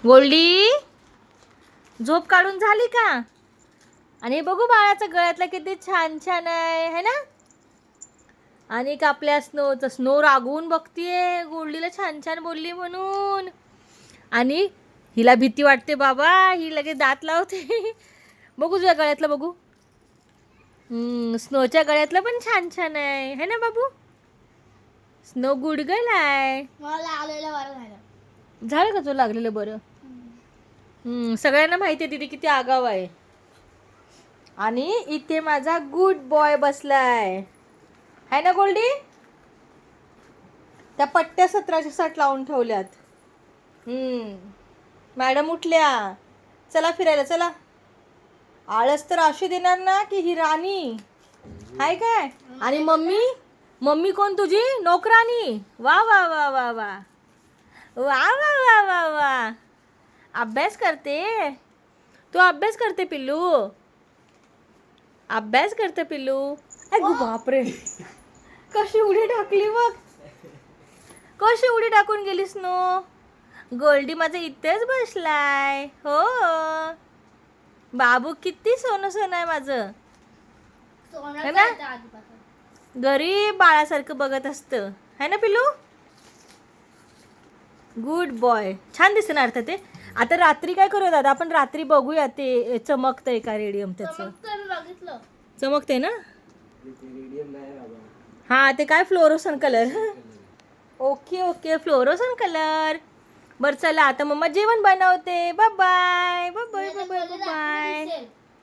गोल्डी झोप काढून झाली का? आणि बघू बाळाचं गळ्यातलं किती छान छान आहे है ना. आणि एक आपल्या स्नो रागवून बघतीये गोल्डीला छान छान बोलली म्हणून. आणि हिला भीती वाटते बाबा, ही लगेच दात लावते. बघू तुझ्या गळ्यातलं बघू. स्नोच्या गळ्यातलं पण छान छान आहे है ना बाबू. स्नो गुडगल आहे. झालं का तुला लागलेलं बरं. सगळ्यांना माहिती आहे दीदी किती आगाव आहे. आणि इथे माझा गुड बॉय बसलाय है ना गोल्डी. त्या पट्ट्या 17/60 लावून ठेवल्यात. मॅडम उठल्या, चला फिरायला चला. आळस तर अशी देणार ना की ही राणी हाय काय. आणि मम्मी मम्मी कोण तुझी नोकरानी. वा वा वा वा वा वा वा वा वा वा. अभ्यास करते तू, अभ्यास करते पिल्लू, अभ्यास करते पिल्लू. अगो बापरे, कशी उडी टाकली बघ, कशी उडी टाकून गेलीस नो. गोल्डी माझं इथेच बसलाय. हो बाबू किती सोनं सोनं आहे माझं है ना. गरीब बाळासारखं बघत असतं है ना पिल्लू. Good boy. छान दिसतं ना अर्थात ते. आता रात्री काय करूया दादा आपण, रात्री बघूया ते चमकतंय का रेडियम. त्याचं चमकतंय ना. हा ते काय fluorescent colour. Okay okay fluorescent colour. बरं चला आता मम्मा जेवण बनवते. Bye bye bye bye bye bye.